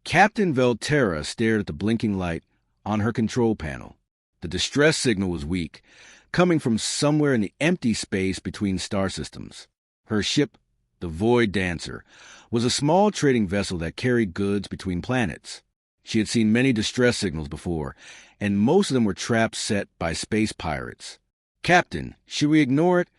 Captain Velterra stared at the blinking light on her control panel. The distress signal was weak, coming from somewhere in the empty space between star systems. Her ship, the Void Dancer, was a small trading vessel that carried goods between planets. She had seen many distress signals before, and most of them were traps set by space pirates. "Captain, should we ignore it?"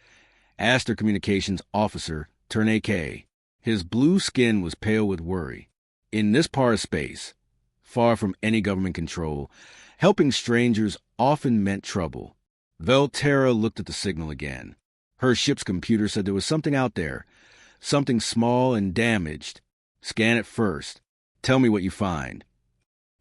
asked her communications officer, Tourniquet. His blue skin was pale with worry. In this part of space, far from any government control, helping strangers often meant trouble. Velterra looked at the signal again. Her ship's computer said there was something out there, something small and damaged. "Scan it first. Tell me what you find."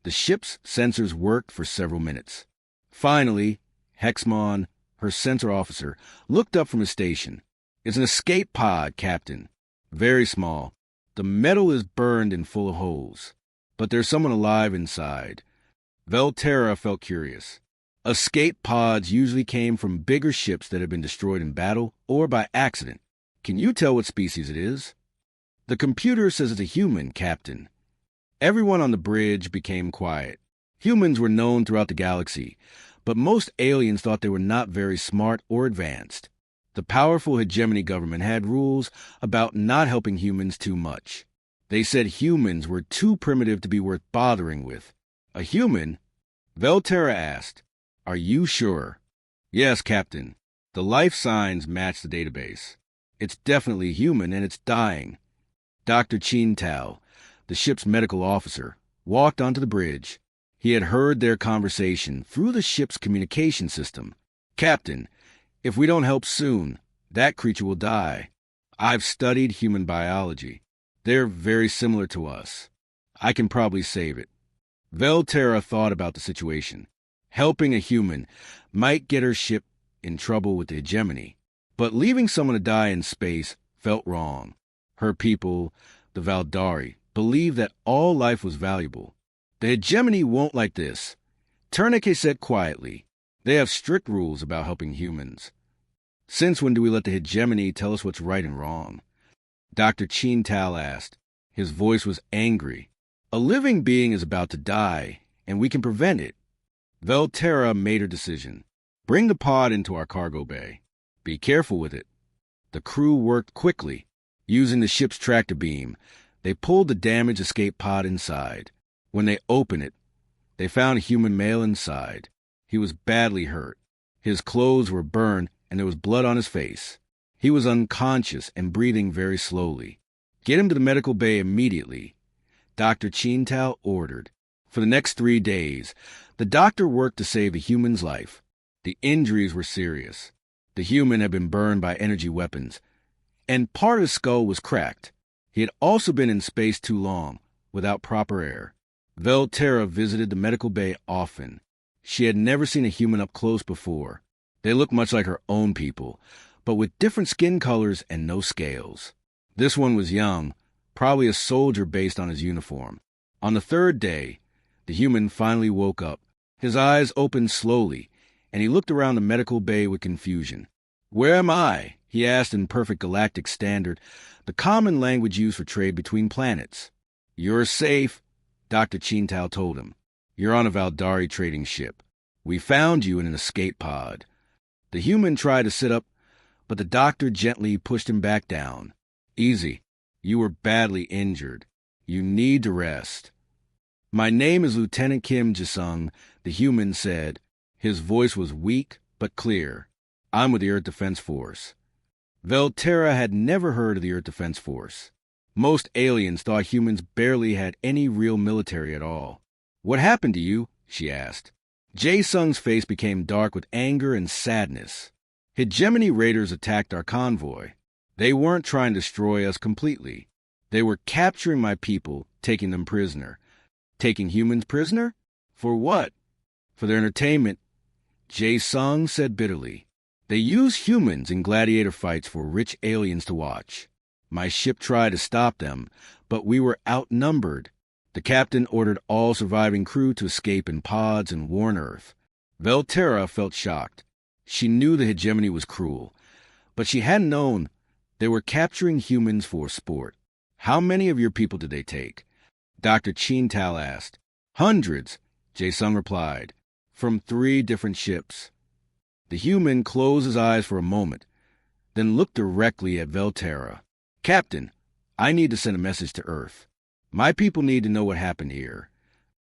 The ship's sensors worked for several minutes. Finally, Hexmon, her sensor officer, looked up from his station. "It's an escape pod, Captain. Very small. The metal is burned and full of holes. But there's someone alive inside." Velterra felt curious. Escape pods usually came from bigger ships that had been destroyed in battle or by accident. "Can you tell what species it is?" "The computer says it's a human, Captain." Everyone on the bridge became quiet. Humans were known throughout the galaxy, but most aliens thought they were not very smart or advanced. The powerful hegemony government had rules about not helping humans too much. They said humans were too primitive to be worth bothering with. "A human?" Velterra asked. "Are you sure?" "Yes, Captain. The life signs match the database. It's definitely human, and it's dying." Dr. Chintal, the ship's medical officer, walked onto the bridge. He had heard their conversation through the ship's communication system. "Captain, if we don't help soon, that creature will die. I've studied human biology. They're very similar to us. I can probably save it." Velterra thought about the situation. Helping a human might get her ship in trouble with the hegemony, but leaving someone to die in space felt wrong. Her people, the Valdari, believed that all life was valuable. "The hegemony won't like this," Tourniquet said quietly. "They have strict rules about helping humans." "Since when do we let the hegemony tell us what's right and wrong?" Dr. Chintal asked. His voice was angry. "A living being is about to die, and we can prevent it." Velterra made her decision. "Bring the pod into our cargo bay. Be careful with it." The crew worked quickly. Using the ship's tractor beam, they pulled the damaged escape pod inside. When they opened it, they found a human male inside. He was badly hurt. His clothes were burned, and there was blood on his face. He was unconscious and breathing very slowly. "Get him to the medical bay immediately," Dr. Chintal ordered. For the next 3 days, the doctor worked to save the human's life. The injuries were serious. The human had been burned by energy weapons, and part of his skull was cracked. He had also been in space too long, without proper air. Velterra visited the medical bay often. She had never seen a human up close before. They looked much like her own people, but with different skin colors and no scales. This one was young, probably a soldier based on his uniform. On the 3rd day, the human finally woke up. His eyes opened slowly, and he looked around the medical bay with confusion. "Where am I?" he asked in perfect galactic standard, the common language used for trade between planets. "You're safe," Dr. Chintal told him. "You're on a Valdari trading ship. We found you in an escape pod." The human tried to sit up, but the doctor gently pushed him back down. "Easy. You were badly injured. You need to rest." "My name is Lieutenant Kim Jisung," the human said. His voice was weak but clear. "I'm with the Earth Defense Force." Velterra had never heard of the Earth Defense Force. Most aliens thought humans barely had any real military at all. "What happened to you?" she asked. Jae-sung's face became dark with anger and sadness. "Hegemony raiders attacked our convoy. They weren't trying to destroy us completely. They were capturing my people, taking them prisoner." "Taking humans prisoner? For what?" "For their entertainment," Jae-sung said bitterly. "They use humans in gladiator fights for rich aliens to watch. My ship tried to stop them, but we were outnumbered. The captain ordered all surviving crew to escape in pods and warn Earth." Velterra felt shocked. She knew the hegemony was cruel, but she hadn't known they were capturing humans for sport. "How many of your people did they take?" Dr. Chintal asked. Hundreds, Jae-sung replied, from 3 different ships. The human closed his eyes for a moment, then looked directly at Velterra. Captain, I need to send a message to Earth. My people need to know what happened here.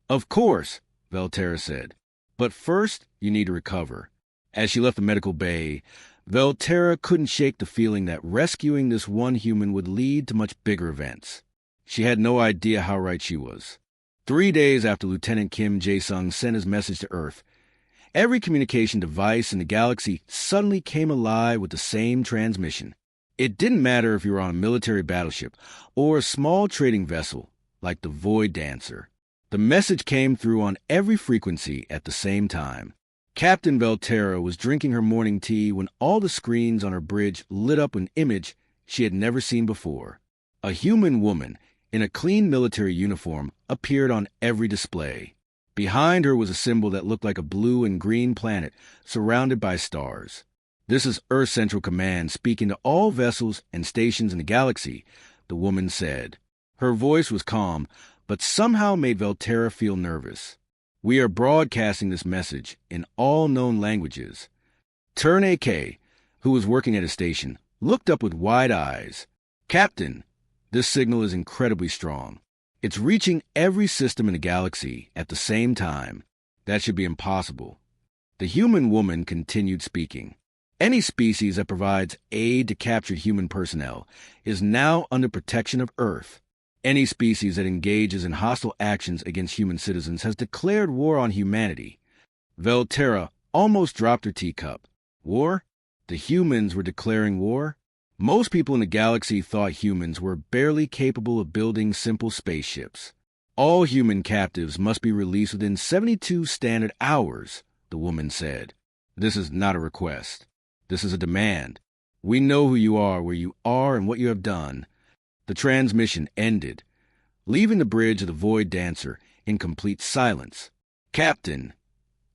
Of course, Velterra said. But first, you need to recover. As she left the medical bay, Velterra couldn't shake the feeling that rescuing this one human would lead to much bigger events. She had no idea how right she was. 3 days after Lieutenant Kim Jae-sung sent his message to Earth, every communication device in the galaxy suddenly came alive with the same transmission. It didn't matter if you were on a military battleship or a small trading vessel like the Void Dancer. The message came through on every frequency at the same time. Captain Velterra was drinking her morning tea when all the screens on her bridge lit up an image she had never seen before. A human woman in a clean military uniform appeared on every display. Behind her was a symbol that looked like a blue and green planet surrounded by stars. This is Earth Central Command speaking to all vessels and stations in the galaxy, the woman said. Her voice was calm, but somehow made Velterra feel nervous. We are broadcasting this message in all known languages. Turn AK, who was working at a station, looked up with wide eyes. Captain, this signal is incredibly strong. It's reaching every system in the galaxy at the same time. That should be impossible. The human woman continued speaking. Any species that provides aid to captured human personnel is now under protection of Earth. Any species that engages in hostile actions against human citizens has declared war on humanity. Velterra almost dropped her teacup. War? The humans were declaring war? Most people in the galaxy thought humans were barely capable of building simple spaceships. All human captives must be released within 72 standard hours, the woman said. This is not a request. This is a demand. We know who you are, where you are, and what you have done. The transmission ended, leaving the bridge of the Void Dancer in complete silence. Captain,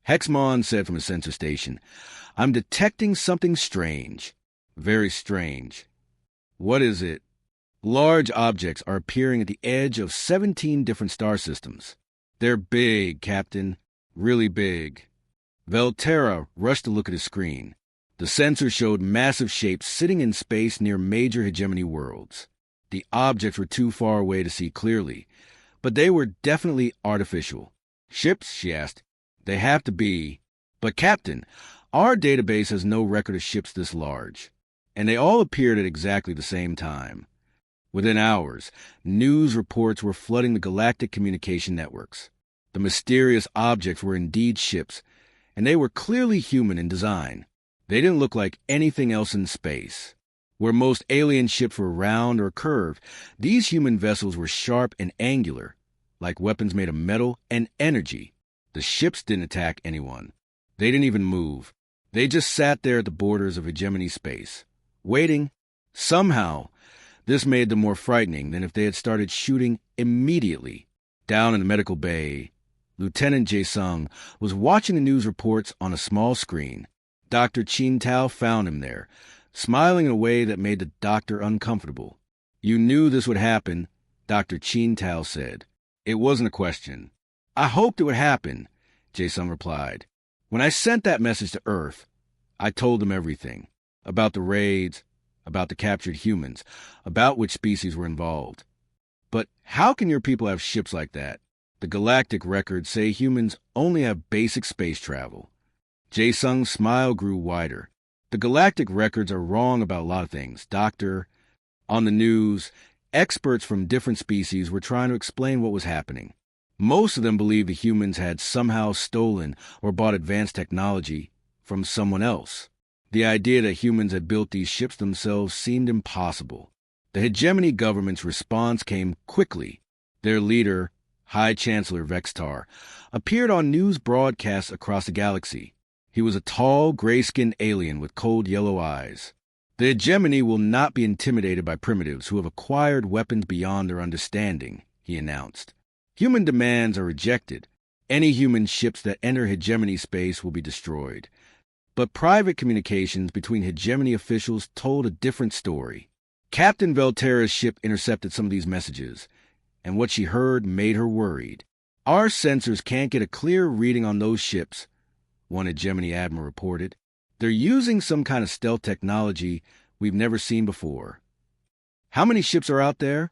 Hexmon said from a sensor station, I'm detecting something strange. Very strange. What is it? Large objects are appearing at the edge of 17 different star systems. They're big, Captain. Really big. Velterra rushed to look at his screen. The sensor showed massive shapes sitting in space near major hegemony worlds. The objects were too far away to see clearly, but they were definitely artificial. Ships? She asked. They have to be. But, Captain, our database has no record of ships this large. And they all appeared at exactly the same time. Within hours, news reports were flooding the galactic communication networks. The mysterious objects were indeed ships, and they were clearly human in design. They didn't look like anything else in space. Where most alien ships were round or curved, these human vessels were sharp and angular, like weapons made of metal and energy. The ships didn't attack anyone. They didn't even move. They just sat there at the borders of hegemony space, waiting. Somehow, this made them more frightening than if they had started shooting immediately. Down in the medical bay, Lieutenant Jae-sung was watching the news reports on a small screen. Dr. Chintal found him there, smiling in a way that made the doctor uncomfortable. You knew this would happen, Dr. Chintal said. It wasn't a question. I hoped it would happen, Jae-sung replied. When I sent that message to Earth, I told them everything. About the raids, about the captured humans, about which species were involved. But how can your people have ships like that? The galactic records say humans only have basic space travel. Jae-sung's smile grew wider. The galactic records are wrong about a lot of things, Doctor. On the news, experts from different species were trying to explain what was happening. Most of them believed the humans had somehow stolen or bought advanced technology from someone else. The idea that humans had built these ships themselves seemed impossible. The hegemony government's response came quickly. Their leader, High Chancellor Vextar, appeared on news broadcasts across the galaxy. He was a tall, gray-skinned alien with cold yellow eyes. The hegemony will not be intimidated by primitives who have acquired weapons beyond their understanding, he announced. Human demands are rejected. Any human ships that enter hegemony space will be destroyed. But private communications between hegemony officials told a different story. Captain Velterra's ship intercepted some of these messages, and what she heard made her worried. "Our sensors can't get a clear reading on those ships," one hegemony admiral reported. "They're using some kind of stealth technology we've never seen before." "How many ships are out there?"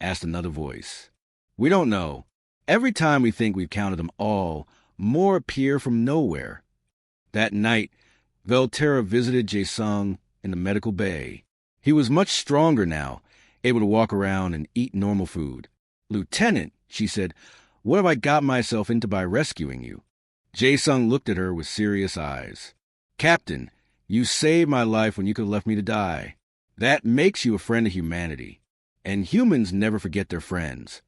asked another voice. "We don't know. Every time we think we've counted them all, more appear from nowhere." That night, Velterra visited Jae-sung in the medical bay. He was much stronger now, able to walk around and eat normal food. "Lieutenant," she said, "what have I got myself into by rescuing you?" Jae-sung looked at her with serious eyes. "Captain, you saved my life when you could have left me to die. That makes you a friend of humanity. And humans never forget their friends.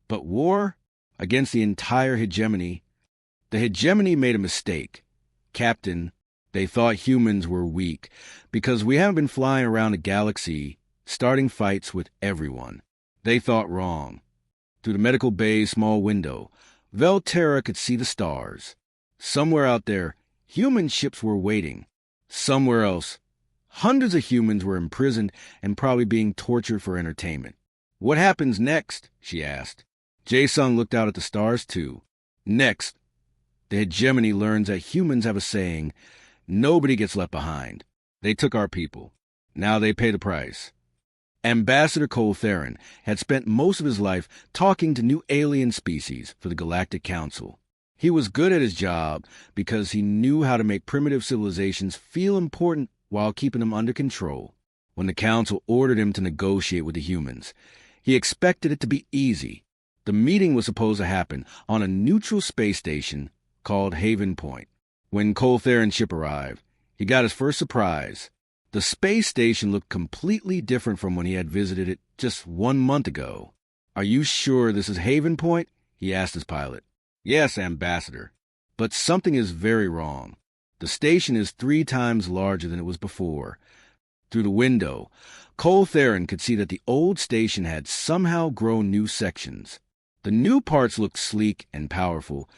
But war? Against the entire hegemony? The hegemony made a mistake. Captain, they thought humans were weak because we haven't been flying around the galaxy starting fights with everyone. They thought wrong." Through the medical bay's small window, Velterra could see the stars. Somewhere out there, human ships were waiting. Somewhere else, hundreds of humans were imprisoned and probably being tortured for entertainment. "What happens next?" she asked. Jae-sung looked out at the stars, too. "Next, the hegemony learns that humans have a saying, 'Nobody gets left behind.' They took our people. Now they pay the price." Ambassador Cole Theron had spent most of his life talking to new alien species for the Galactic Council. He was good at his job because he knew how to make primitive civilizations feel important while keeping them under control. When the Council ordered him to negotiate with the humans, he expected it to be easy. The meeting was supposed to happen on a neutral space station called Haven Point. When Cole Theron's ship arrived, he got his first surprise. The space station looked completely different from when he had visited it just 1 month ago. "Are you sure this is Haven Point?" he asked his pilot. "Yes, Ambassador. But something is very wrong. The station is 3 times larger than it was before." Through the window, Cole Theron could see that the old station had somehow grown new sections. The new parts looked sleek and powerful,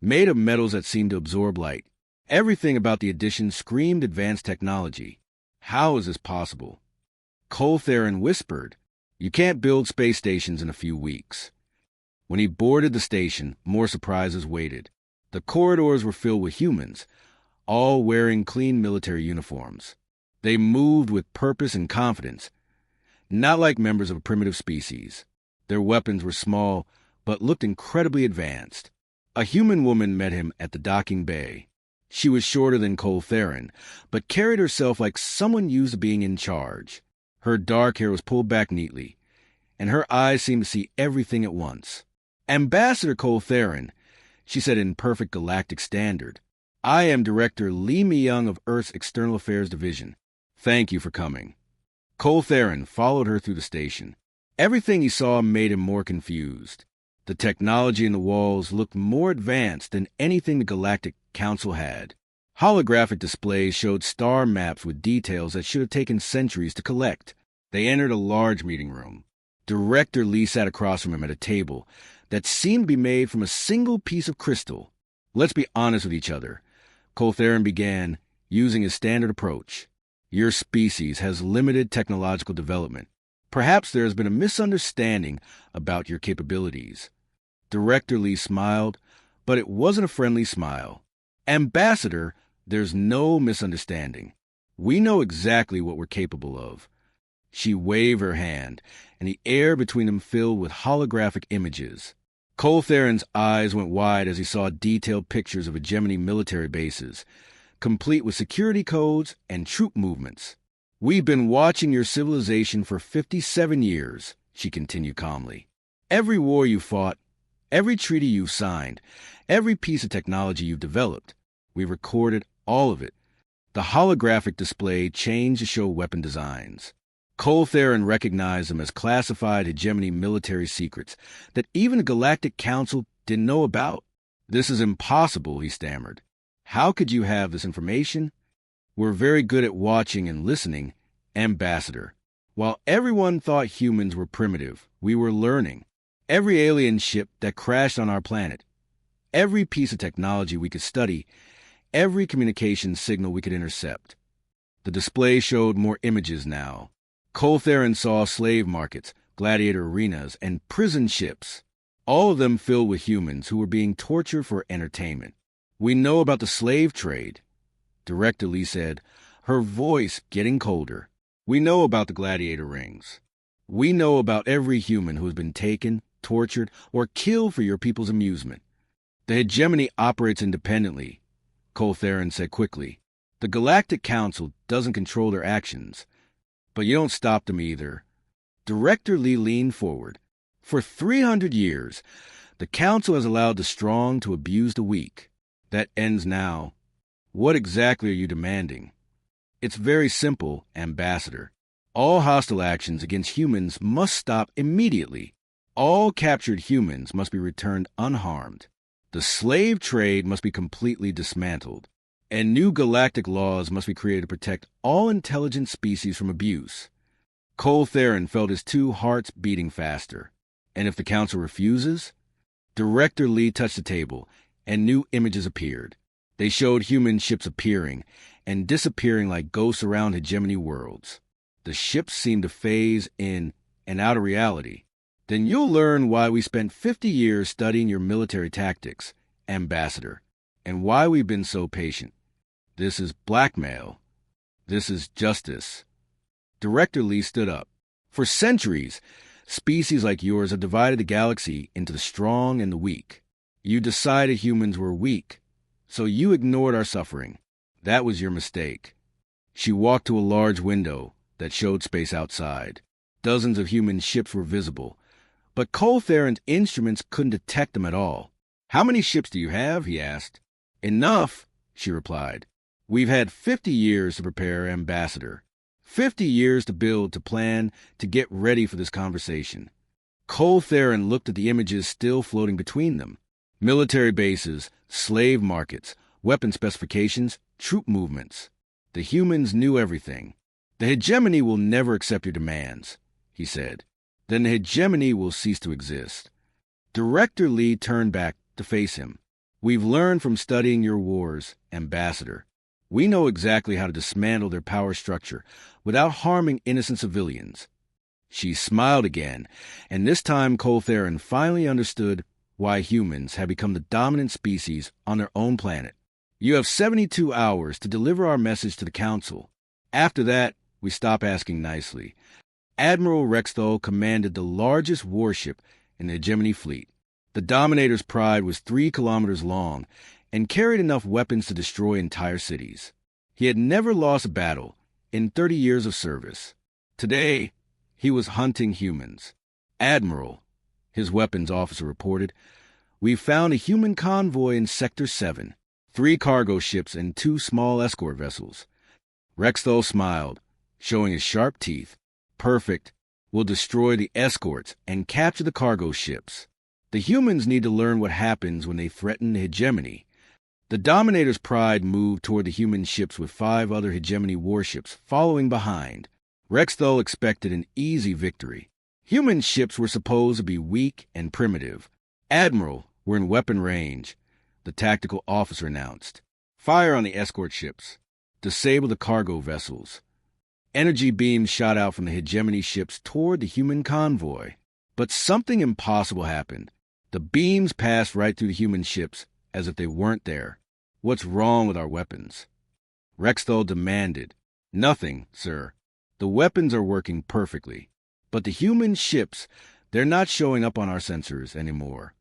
made of metals that seemed to absorb light. Everything about the addition screamed advanced technology. How is this possible? Cole Theron whispered, "You can't build space stations in a few weeks." When he boarded the station, more surprises waited. The corridors were filled with humans, all wearing clean military uniforms. They moved with purpose and confidence, not like members of a primitive species. Their weapons were small, but looked incredibly advanced. A human woman met him at the docking bay. She was shorter than Cole Theron, but carried herself like someone used to being in charge. Her dark hair was pulled back neatly, and her eyes seemed to see everything at once. "Ambassador Cole Theron," she said in perfect galactic standard, "I am Director Lee Mi-young of Earth's External Affairs Division. Thank you for coming." Cole Theron followed her through the station. Everything he saw made him more confused. The technology in the walls looked more advanced than anything the Galactic Council had. Holographic displays showed star maps with details that should have taken centuries to collect. They entered a large meeting room. Director Lee sat across from him at a table that seemed to be made from a single piece of crystal. "Let's be honest with each other," Cole Theron began, using his standard approach. "Your species has limited technological development. Perhaps there has been a misunderstanding about your capabilities." Director Lee smiled, but it wasn't a friendly smile. "Ambassador, there's no misunderstanding. We know exactly what we're capable of." She waved her hand, and the air between them filled with holographic images. Cole Theron's eyes went wide as he saw detailed pictures of hegemony military bases, complete with security codes and troop movements. "We've been watching your civilization for 57 years, she continued calmly. "Every war you fought, every treaty you've signed, every piece of technology you've developed, we recorded all of it." The holographic display changed to show weapon designs. Cole Theron recognized them as classified hegemony military secrets that even the Galactic Council didn't know about. "This is impossible," he stammered. "How could you have this information?" "We're very good at watching and listening, Ambassador. While everyone thought humans were primitive, we were learning. Every alien ship that crashed on our planet, every piece of technology we could study, every communication signal we could intercept." The display showed more images now. Cole Theron saw slave markets, gladiator arenas, and prison ships, all of them filled with humans who were being tortured for entertainment. "We know about the slave trade," Director Lee said, her voice getting colder. "We know about the gladiator rings. We know about every human who has been taken, tortured, or killed for your people's amusement. The hegemony operates independently," Cole Theron said quickly. "The Galactic Council doesn't control their actions, but you don't stop them either." Director Lee leaned forward. "For 300 years, the Council has allowed the strong to abuse the weak. That ends now. What exactly are you demanding?" "It's very simple, Ambassador. All hostile actions against humans must stop immediately. All captured humans must be returned unharmed. The slave trade must be completely dismantled. And new galactic laws must be created to protect all intelligent species from abuse." Cole Theron felt his two hearts beating faster. "And if the Council refuses?" Director Lee touched the table, and new images appeared. They showed human ships appearing and disappearing like ghosts around hegemony worlds. The ships seemed to phase in and out of reality. "Then you'll learn why we spent 50 years studying your military tactics, Ambassador, and why we've been so patient. This is blackmail. This is justice." Director Lee stood up. "For centuries, species like yours have divided the galaxy into the strong and the weak. You decided humans were weak, so you ignored our suffering. That was your mistake." She walked to a large window that showed space outside. Dozens of human ships were visible, but Cole Theron's instruments couldn't detect them at all. "How many ships do you have?" he asked. "Enough," she replied. "We've had 50 years to prepare, Ambassador. 50 years to build, to plan, to get ready for this conversation." Cole Theron looked at the images still floating between them. Military bases, slave markets, weapon specifications, troop movements. The humans knew everything. "The hegemony will never accept your demands," he said. "Then the hegemony will cease to exist." Director Lee turned back to face him. "We've learned from studying your wars, Ambassador. We know exactly how to dismantle their power structure without harming innocent civilians." She smiled again, and this time Cole Theron finally understood why humans had become the dominant species on their own planet. "You have 72 hours to deliver our message to the Council. After that, we stop asking nicely." Admiral Rexthal commanded the largest warship in the hegemony fleet. The Dominator's Pride was 3 kilometers long and carried enough weapons to destroy entire cities. He had never lost a battle in 30 years of service. Today, he was hunting humans. "Admiral," his weapons officer reported, "we found a human convoy in Sector 7, 3 cargo ships and 2 small escort vessels." Rexthal smiled, showing his sharp teeth. "Perfect. We'll destroy the escorts and capture the cargo ships. The humans need to learn what happens when they threaten the hegemony." The Dominator's Pride moved toward the human ships with 5 other hegemony warships following behind. Rexthal expected an easy victory. Human ships were supposed to be weak and primitive. "Admiral, we're in weapon range," the tactical officer announced. "Fire on the escort ships. Disable the cargo vessels." Energy beams shot out from the hegemony ships toward the human convoy. But something impossible happened. The beams passed right through the human ships as if they weren't there. "What's wrong with our weapons?" Rexthal demanded. "Nothing, sir. The weapons are working perfectly. But the human ships, they're not showing up on our sensors anymore."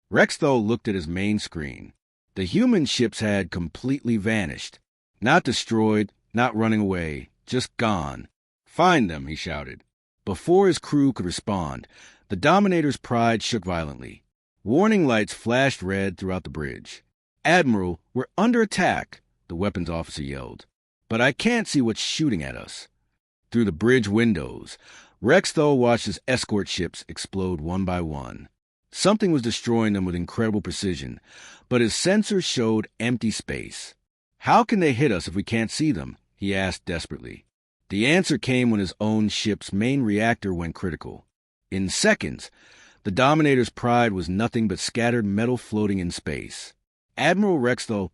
Rexthal looked at his main screen. The human ships had completely vanished. Not destroyed, not running away, just gone. "Find them," he shouted. Before his crew could respond, the Dominator's Pride shook violently. Warning lights flashed red throughout the bridge. "Admiral, we're under attack," the weapons officer yelled. "But I can't see what's shooting at us." Through the bridge windows, Rexthal watched his escort ships explode one by one. Something was destroying them with incredible precision, but his sensors showed empty space. "How can they hit us if we can't see them?" he asked desperately. The answer came when his own ship's main reactor went critical. In seconds, the Dominator's Pride was nothing but scattered metal floating in space. Admiral Rexthal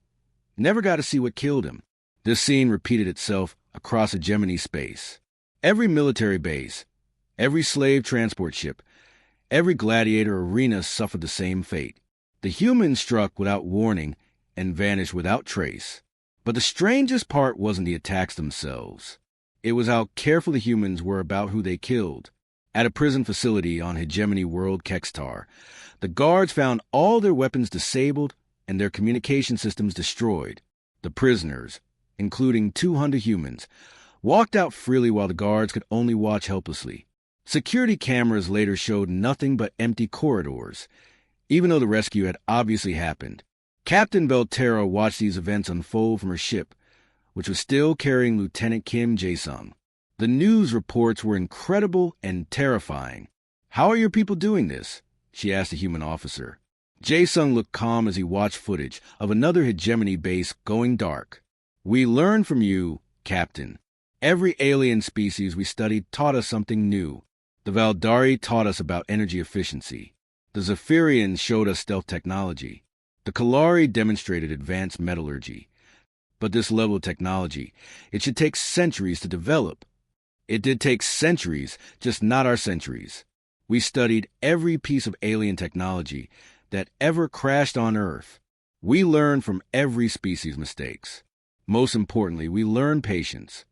never got to see what killed him. This scene repeated itself across hegemony space. Every military base, Every slave transport ship, every gladiator arena suffered the same fate. The humans struck without warning and vanished without trace. But the strangest part wasn't the attacks themselves. It was how careful the humans were about who they killed. At a prison facility on Hegemony World Kextar, the guards found all their weapons disabled and their communication systems destroyed. The prisoners, including 200 humans, walked out freely while the guards could only watch helplessly. Security cameras later showed nothing but empty corridors, even though the rescue had obviously happened. Captain Belterra watched these events unfold from her ship, which was still carrying Lieutenant Kim Jae-sung. The news reports were incredible and terrifying. "How are your people doing this?" she asked a human officer. Jae-sung looked calm as he watched footage of another hegemony base going dark. "We learned from you, Captain. Every alien species we studied taught us something new. The Valdari taught us about energy efficiency. The Zephyrians showed us stealth technology. The Kalari demonstrated advanced metallurgy. But this level of technology, it should take centuries to develop. It did take centuries, just not our centuries. We studied every piece of alien technology that ever crashed on Earth. We learned from every species' mistakes. Most importantly, we learned patience."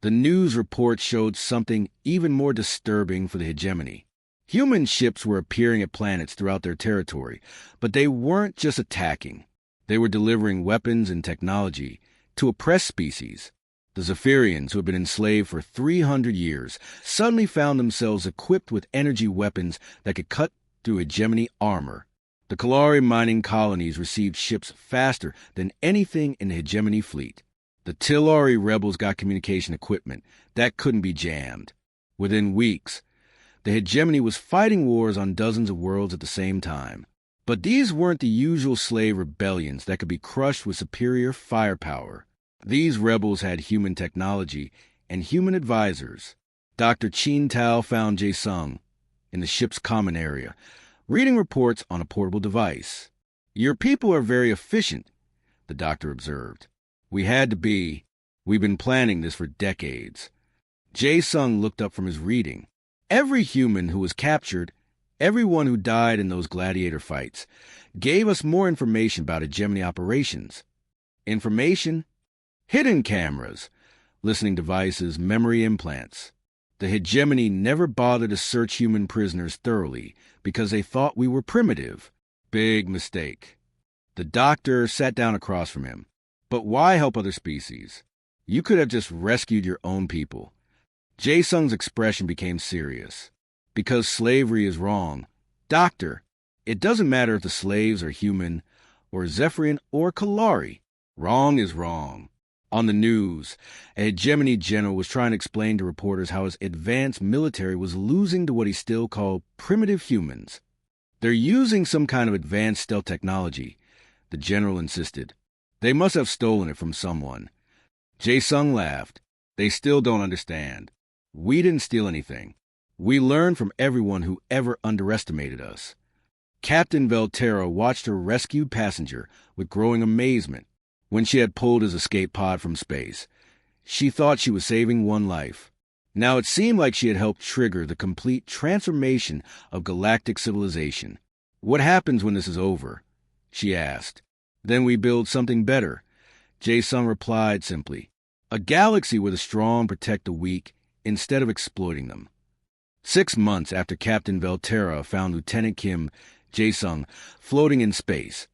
The news report showed something even more disturbing for the hegemony. Human ships were appearing at planets throughout their territory, but they weren't just attacking. They were delivering weapons and technology to oppressed species. The Zephyrians, who had been enslaved for 300 years, suddenly found themselves equipped with energy weapons that could cut through hegemony armor. The Kalari mining colonies received ships faster than anything in the hegemony fleet. The Tilari rebels got communication equipment that couldn't be jammed. Within weeks, the hegemony was fighting wars on dozens of worlds at the same time. But these weren't the usual slave rebellions that could be crushed with superior firepower. These rebels had human technology and human advisors. Dr. Chin Tao found Jae-sung in the ship's common area, reading reports on a portable device. "Your people are very efficient," the doctor observed. "We had to be. We've been planning this for decades." Jae-sung looked up from his reading. "Every human who was captured, everyone who died in those gladiator fights, gave us more information about hegemony operations. Information? Hidden cameras, listening devices, memory implants. The hegemony never bothered to search human prisoners thoroughly because they thought we were primitive. Big mistake." The doctor sat down across from him. "But why help other species? You could have just rescued your own people." Jae-sung's expression became serious. "Because slavery is wrong. Doctor, it doesn't matter if the slaves are human, or Zephyrian, or Kalari. Wrong is wrong." On the news, a hegemony general was trying to explain to reporters how his advanced military was losing to what he still called primitive humans. "They're using some kind of advanced stealth technology," the general insisted. "They must have stolen it from someone." Jae-sung laughed. "They still don't understand. We didn't steal anything. We learned from everyone who ever underestimated us." Captain Belterra watched her rescued passenger with growing amazement. When she had pulled his escape pod from space, she thought she was saving one life. Now it seemed like she had helped trigger the complete transformation of galactic civilization. "What happens when this is over?" she asked. "Then we build something better," Jae-sung replied simply. "A galaxy where the strong protect the weak instead of exploiting them." 6 months after Captain Belterra found Lieutenant Kim Jae-sung floating in space,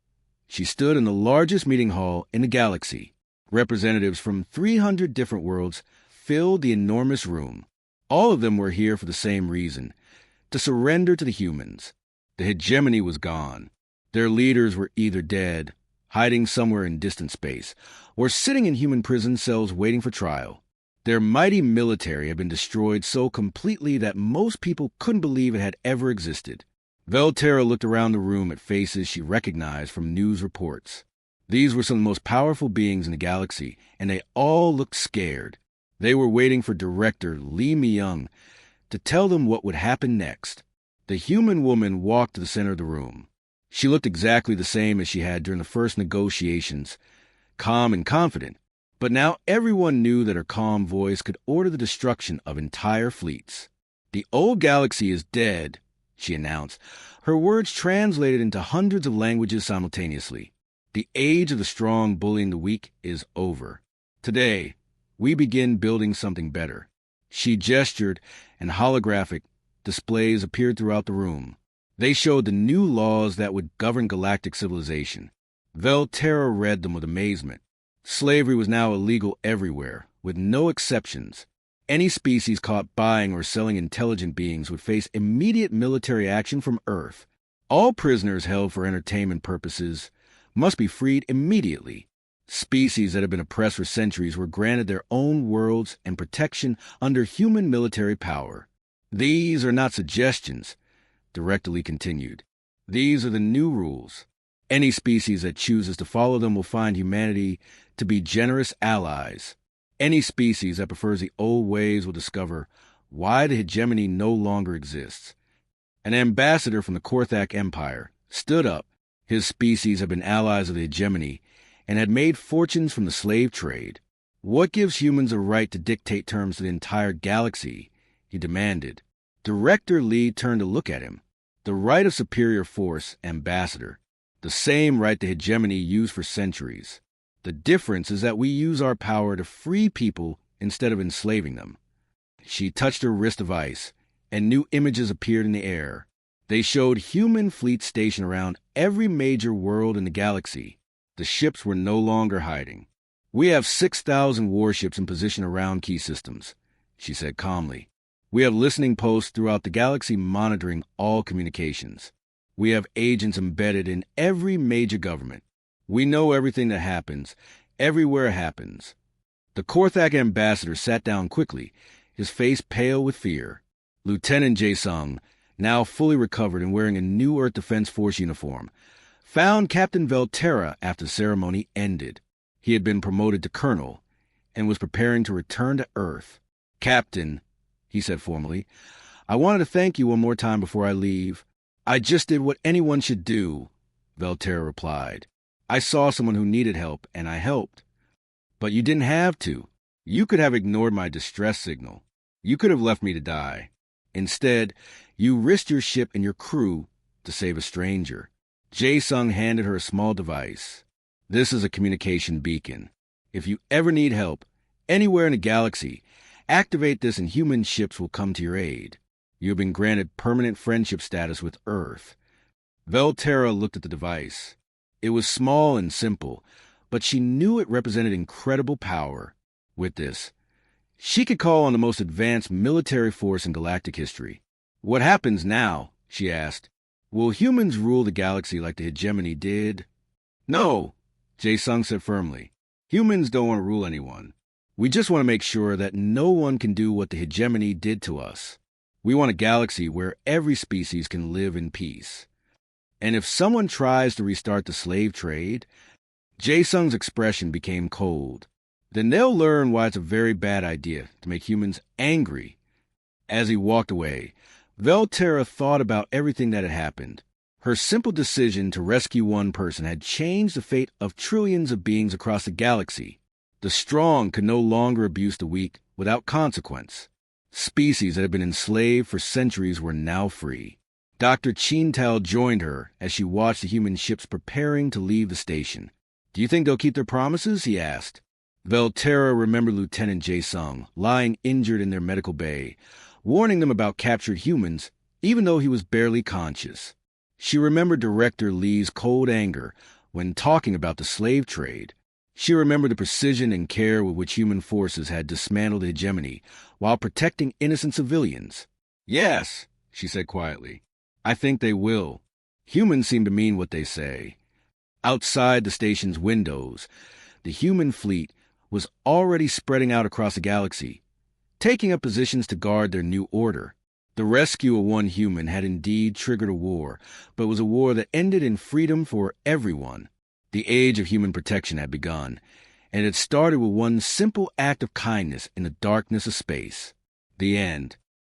she stood in the largest meeting hall in the galaxy. Representatives from 300 different worlds filled the enormous room. All of them were here for the same reason: to surrender to the humans. The hegemony was gone. Their leaders were either dead, hiding somewhere in distant space, or sitting in human prison cells waiting for trial. Their mighty military had been destroyed so completely that most people couldn't believe it had ever existed. Belterra looked around the room at faces she recognized from news reports. These were some of the most powerful beings in the galaxy, and they all looked scared. They were waiting for director Lee Mi-young to tell them what would happen next. The human woman walked to the center of the room. She looked exactly the same as she had during the first negotiations, calm and confident. But now everyone knew that her calm voice could order the destruction of entire fleets. The old galaxy is dead, she announced, her words translated into hundreds of languages simultaneously. The age of the strong bullying the weak is over. Today, we begin building something better. She gestured, and holographic displays appeared throughout the room. They showed the new laws that would govern galactic civilization. Velterra read them with amazement. Slavery was now illegal everywhere, with no exceptions. Any species caught buying or selling intelligent beings would face immediate military action from Earth. All prisoners held for entertainment purposes must be freed immediately. Species that had been oppressed for centuries were granted their own worlds and protection under human military power. These are not suggestions, Director Lee continued. These are the new rules. Any species that chooses to follow them will find humanity to be generous allies. Any species that prefers the old ways will discover why the hegemony no longer exists. An ambassador from the Korthak Empire stood up. His species had been allies of the hegemony and had made fortunes from the slave trade. What gives humans a right to dictate terms to the entire galaxy? He demanded. Director Lee turned to look at him. The right of superior force, ambassador. The same right the hegemony used for centuries. The difference is that we use our power to free people instead of enslaving them. She touched her wrist of ice, and new images appeared in the air. They showed human fleets stationed around every major world in the galaxy. The ships were no longer hiding. We have 6,000 warships in position around key systems, she said calmly. We have listening posts throughout the galaxy monitoring all communications. We have agents embedded in every major government. We know everything that happens, everywhere it happens. The Korthak ambassador sat down quickly, his face pale with fear. Lieutenant Jae-sung, now fully recovered and wearing a new Earth Defense Force uniform, found Captain Velterra after the ceremony ended. He had been promoted to colonel and was preparing to return to Earth. Captain, he said formally, I wanted to thank you one more time before I leave. I just did what anyone should do, Velterra replied. I saw someone who needed help, and I helped. But you didn't have to. You could have ignored my distress signal. You could have left me to die. Instead, you risked your ship and your crew to save a stranger. Jae-sung handed her a small device. This is a communication beacon. If you ever need help, anywhere in the galaxy, activate this and human ships will come to your aid. You have been granted permanent friendship status with Earth. Velterra looked at the device. It was small and simple, but she knew it represented incredible power. With this, she could call on the most advanced military force in galactic history. What happens now? She asked. Will humans rule the galaxy like the hegemony did? No, Jae-sung said firmly. Humans don't want to rule anyone. We just want to make sure that no one can do what the hegemony did to us. We want a galaxy where every species can live in peace. And if someone tries to restart the slave trade, Jae-sung's expression became cold. Then they'll learn why it's a very bad idea to make humans angry. As he walked away, Velterra thought about everything that had happened. Her simple decision to rescue one person had changed the fate of trillions of beings across the galaxy. The strong could no longer abuse the weak without consequence. Species that had been enslaved for centuries were now free. Dr. Chin-Tao joined her as she watched the human ships preparing to leave the station. Do you think they'll keep their promises? He asked. Velterra remembered Lieutenant Jae-sung lying injured in their medical bay, warning them about captured humans, even though he was barely conscious. She remembered Director Lee's cold anger when talking about the slave trade. She remembered the precision and care with which human forces had dismantled the hegemony while protecting innocent civilians. Yes, she said quietly. I think they will. Humans seem to mean what they say. Outside the station's windows, the human fleet was already spreading out across the galaxy, taking up positions to guard their new order. The rescue of one human had indeed triggered a war, but it was a war that ended in freedom for everyone. The age of human protection had begun, and it started with one simple act of kindness in the darkness of space. The end.